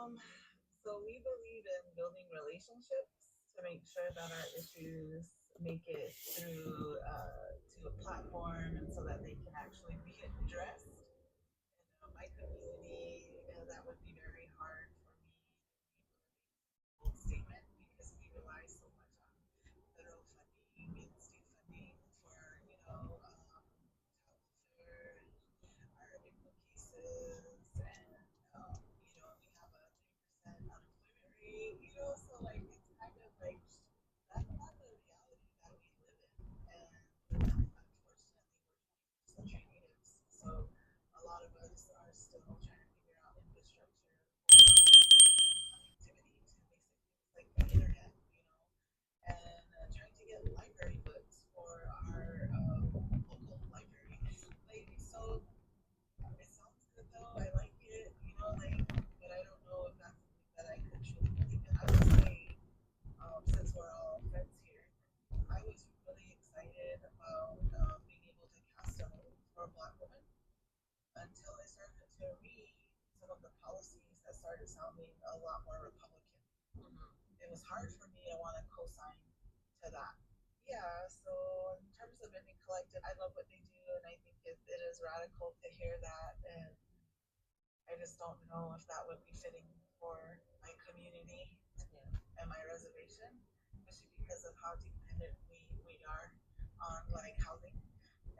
So we believe in building relationships to make sure that our issues make it through to a platform and so that they can actually be addressed. And my community, that would be very hard for me to make a statement because we rely so much on federal funding and state funding for, health and our ICMO cases, and we have a 3% unemployment rate, so like it's kind of like that's not the reality that we live in, and unfortunately we're 21st century natives, so a lot of us are still trying to figure out infrastructure for connectivity to basic things like the internet, and trying to get library books for our local library. Like, so it sounds good though. I like it, but I don't know if that's something that I could truly believe in. I would say, since we're all friends here, I was really excited about being able to cast a vote for a black woman until I started to read some of the policies that started sounding a lot more Republican. It was hard for me to want to co-sign to that. Yeah, so in terms of Indie Collective, I love what they do, and I think it is radical to hear that. And I just don't know if that would be fitting for my community and my reservation, especially because of how dependent we are on like housing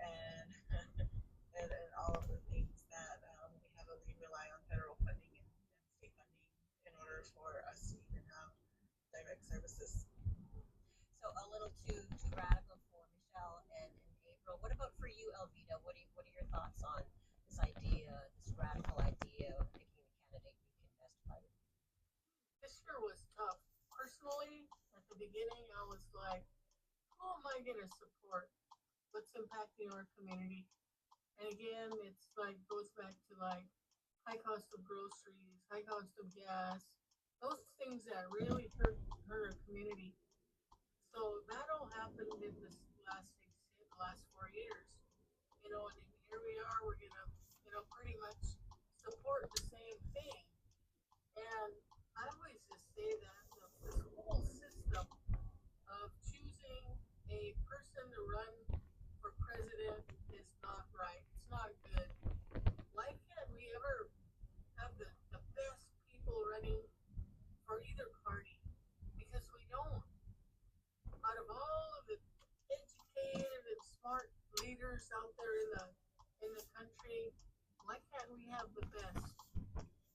and and all of the things that we heavily rely on federal funding and state funding in order for us to even have direct services. So a little too radical for Michelle and April. What about for you, Elvita? What are your thoughts on this idea, this radical idea of picking the candidate you can best fight? This year was tough. Personally, at the beginning, I was like, who am I going to support? What's impacting our community? And again, it's like goes back to like high cost of groceries, high cost of gas, those things that really hurt our community. So that all happened in this last the last 4 years. And then here we are, we're gonna, pretty much support the same thing. And I always just say that this whole system of choosing a person to run for president is not right. It's not good. Why can't we ever have the best people running for either party? Because we don't. Out of all of the educated and smart leaders out there in the country, why can't we have the best?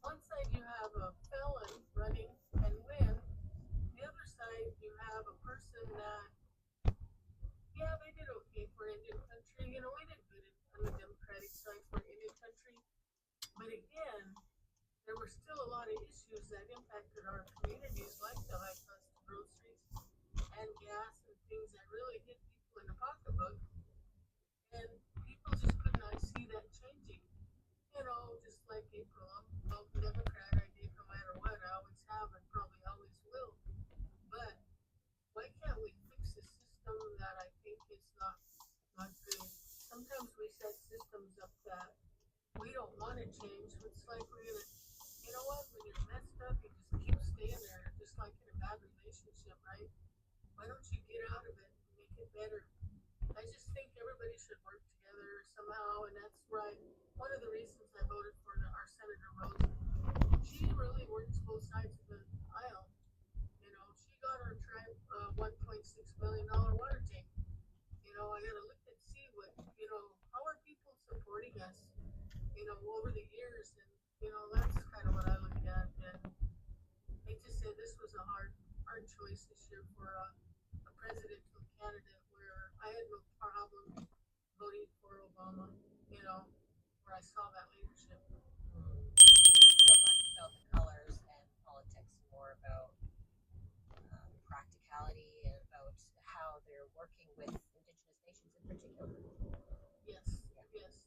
One side you have a felon running and win. The other side you have a person that, yeah, they did okay for Indian country. We did good on the Democratic side for Indian country. But again, there were still a lot of issues that impacted our communities, like the high cost of groceries and gas and things that really hit people in the pocketbook. And people just could not see that changing. Just like April, I'm a Democrat. I did no matter what. I always have and probably always will. But why can't we fix a system that I think is not good? Sometimes we set systems up that we don't want to change. It's like we're gonna, you know what? When you're messed up, you just keep staying there, just like in a bad relationship, right? Why don't you get out of it and make it better? I just think everybody should work together somehow, and that's right. One of the reasons I voted for our Senator Rose, she really works both sides of the aisle. She got our tribe $1.6 million water tank. I gotta look and see how are people supporting us, over the years, and that's kind of what I look at. And I hate to say this was a hard choice this year for a presidential candidate where I had no problem voting for Obama, where I saw that leadership. So less about the colors and politics, more about practicality and about how they're working with Indigenous nations in particular. Yes, yes.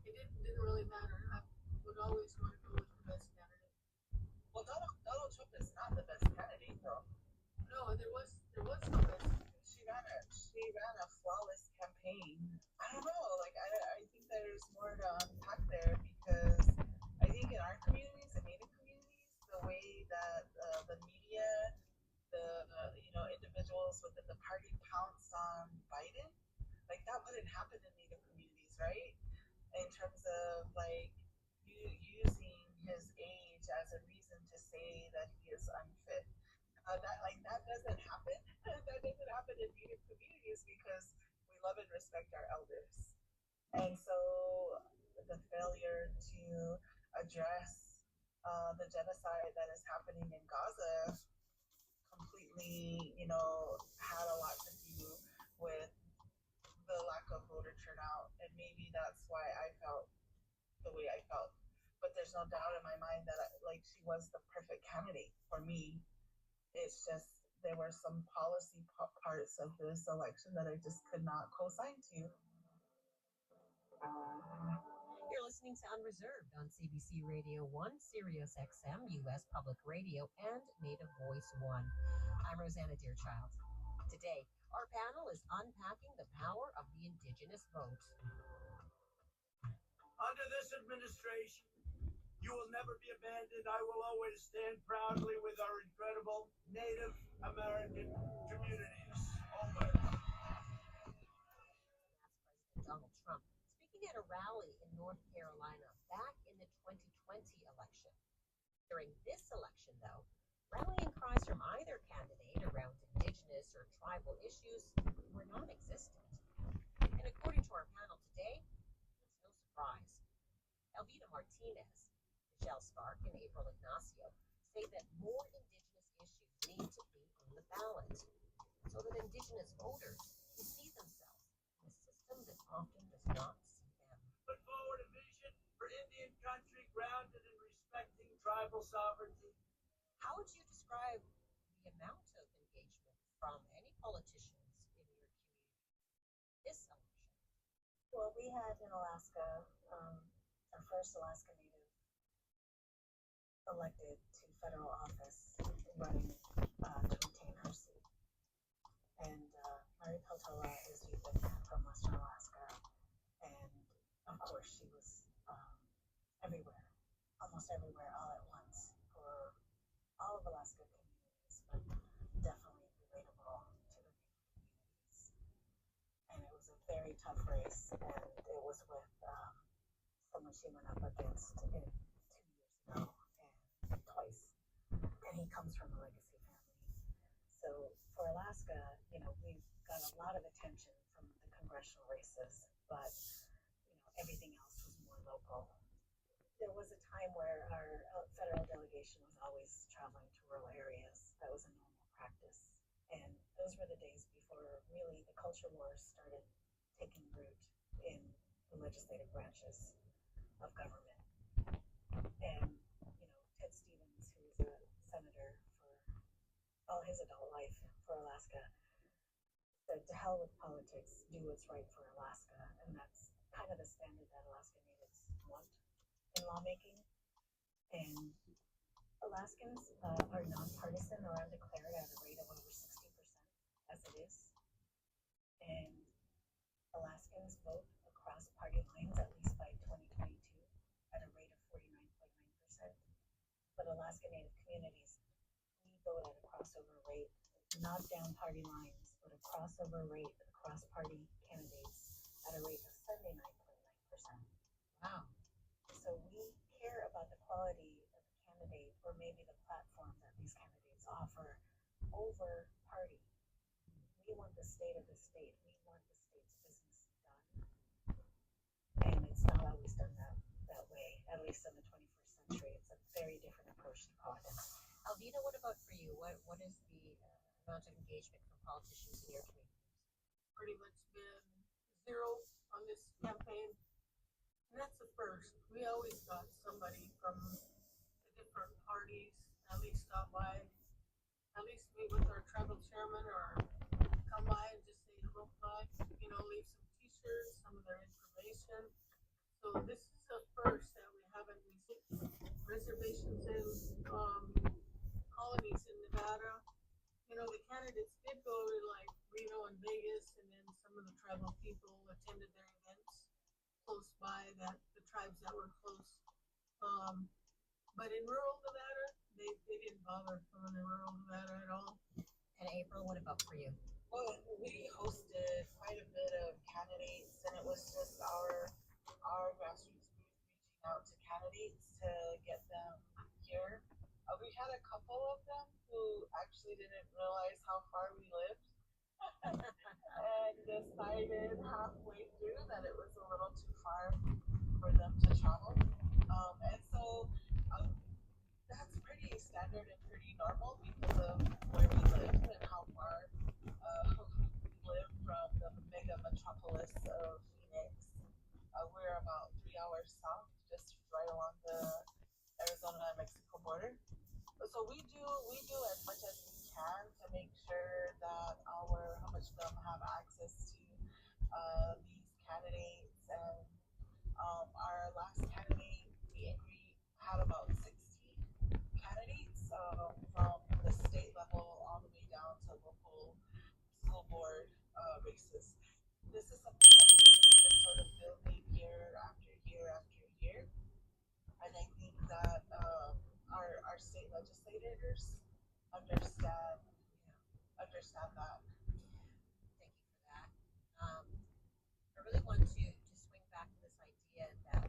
It didn't really matter. I would always want to go with the best candidate. Well, Donald Trump is not the best candidate though. No, there was no best. She ran a flawless campaign. I don't know. Like I think there's more to unpack there because I think in our communities and Native communities, then the party pounced on Biden. Like that wouldn't happen in Native communities, right? In terms of like using his age as a reason to say that he is unfit. That doesn't happen. That doesn't happen in Native communities because we love and respect our elders. And so the failure to address the genocide that is happening in Gaza completely, had a lot to do with the lack of voter turnout. And maybe that's why I felt the way I felt. But there's no doubt in my mind that like she was the perfect candidate for me. It's just there were some policy parts of this election that I just could not co-sign to. You're listening to Unreserved on CBC Radio 1, Sirius XM, U.S. Public Radio, and Native Voice 1. I'm Rosanna Deerchild. Today, our panel is unpacking the power of the Indigenous vote. Under this administration, you will never be abandoned. I will always stand proudly with our incredible Native American communities. Over. That's President Donald Trump speaking at a rally in North Carolina back in the 2020 election. During this election, though, rallying cries from either candidate around Indigenous or tribal issues were non-existent. And according to our panel today, it's no surprise. Elvita Martinez, Michelle Stark, and April Ignacio say that more Indigenous issues need to be on the ballot so that Indigenous voters can see themselves in a system that often does not see them. Put forward a vision for Indian country grounded in respecting tribal sovereignty. How would you describe the amount of engagement from any politicians in your community this election? Well, we had in Alaska, our first Alaska Native elected to federal office running to retain her seat. And Mary Peltola is Yupik from Western Alaska. And of course, she was everywhere, almost everywhere, all at once for all of Alaska communities, but definitely relatable to the Native communities. And it was a very tough race, and it was with someone she went up against 2 years ago and twice. And he comes from a legacy family. So for Alaska, we've got a lot of attention from the congressional races, but everything else was more local. There was a time where our federal delegation was always traveling to rural areas. That was a normal practice. And those were the days before really the culture wars started taking root in the legislative branches of government. And, Ted Stevens, who was a senator for all his adult life for Alaska, said, to hell with politics, do what's right for Alaska. And that's kind of the standard that Alaska Natives want in lawmaking. And Alaskans are nonpartisan or undeclared at a rate of over 60% as it is. And Alaskans vote across party lines at least by 2022 at a rate of 49.9%. But Alaska Native communities, we vote at a crossover rate, not down party lines, but a crossover rate across party candidates at a rate of 79.9%. Wow. So we care about the quality of the candidate or maybe the platform that these candidates offer over party. We want the state of the state. We want the state's business done. And it's not always done that way, at least in the 21st century. It's a very different approach to politics. Alvina, what about for you? What is the amount of engagement from politicians in your communities? Pretty much been zero on this campaign. And that's the first. We always got somebody from the different parties at least stop by, at least meet with our tribal chairman or come by and just say hello, bye, leave some t-shirts, some of their information. So this is the first that we haven't received reservations in colonies in Nevada. The candidates did go to like Reno and Vegas, and then some of the tribal people attended their events close by, that the tribes that were close. But in rural Nevada, they didn't bother coming to rural Nevada at all. And April, what about for you? Well, we hosted quite a bit of candidates, and it was just our grassroots group reaching out to candidates to get them here. We had a couple of them who actually didn't realize how far we lived and decided halfway through that it was a little too far for them to travel. And so um, that's pretty standard and pretty normal because of where we live and how far we live from the mega metropolis of Phoenix. We're about 3 hours south, just right along the Arizona Mexico border. So we do as much as we can to make sure that our how much of them have access to these candidates and our last candidate, we had about 60 candidates from the state level all the way down to local school board races. This is something that we've just been sort of building year after year after year. And I think that our state legislators understand, understand that. Thank you for that. Um, I really want to swing back to this idea that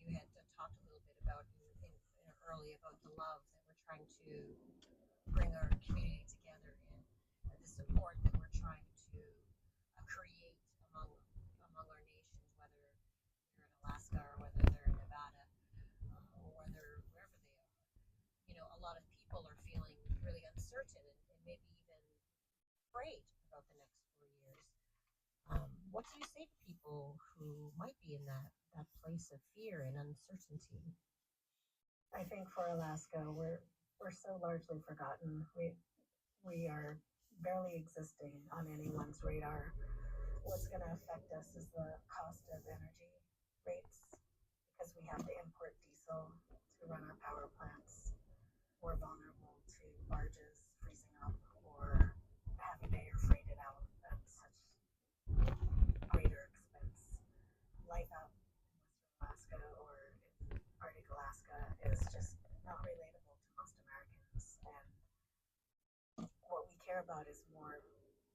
you had talked a little bit about in early about the love that we're trying to bring our community together and the support that we're trying to create among our nations, whether they're in Alaska or whether they're in Nevada or whether wherever they are. You know, a lot of people are feeling really uncertain and maybe even afraid about the next 4 years. What do you say to people who might be in that place of fear and uncertainty? I think for Alaska, we're so largely forgotten. We are barely existing on anyone's radar. What's going to affect us is the cost of energy rates because we have to import diesel to run our power plants. We're vulnerable to barges freezing up or having to air freight it out at such greater expense. Life out in Western Alaska or in Arctic Alaska is just not relatable to most Americans. And what we care about is more.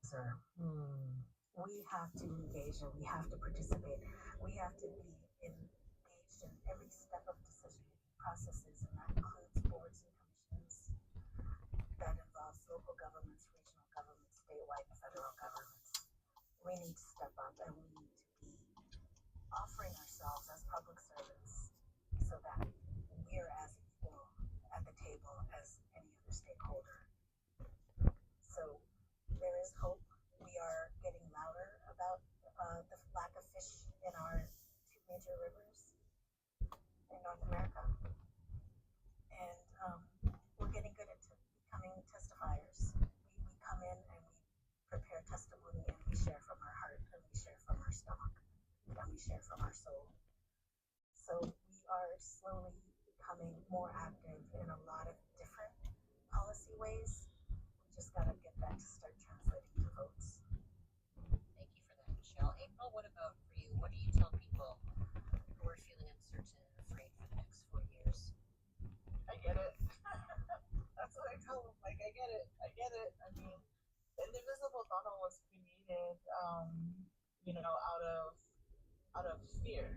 Sir, we have to engage and we have to participate. We have to be engaged in every step of decision processes, and that includes boards and commissions, that involves local governments, regional governments, statewide and federal governments. We need to step up and we need to be offering ourselves as public servants so that we're as equal at the table as any other stakeholder. So there is hope. We are getting louder about the lack of fish in our two major rivers in North America. And we're getting good at becoming testifiers. We come in and we prepare testimony and we share from our heart and we share from our stomach and we share from our soul. So we are slowly becoming more active in a lot of different policy ways. We just got to get that to start translating to votes. Thank you for that, Michelle. April, what about for you? What do you tell people who are feeling uncertain and afraid for the next 4 years? I get it. That's what I tell them. Like, I get it. I get it. I mean, the Indivisible Tunnel was created, out of fear.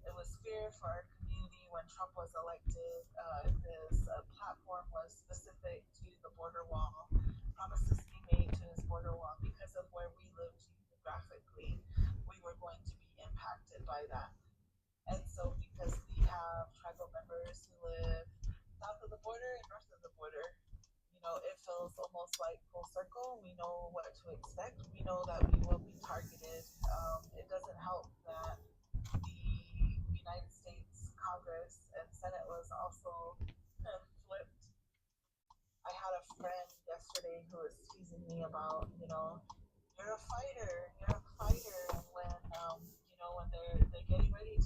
It was fear for our community when Trump was elected. His platform was specific to the border wall, promises he made to his border wall because of where we live geographically. We were going to be impacted by that. And so, because we have tribal members who live south of the border and north of the border, it feels almost like full circle. We know what to expect. We know that we will be targeted. It doesn't help that the United States Congress and Senate was also flipped. I had a friend yesterday who was teasing me about, you're a fighter, you're a fighter. And when, when they're getting ready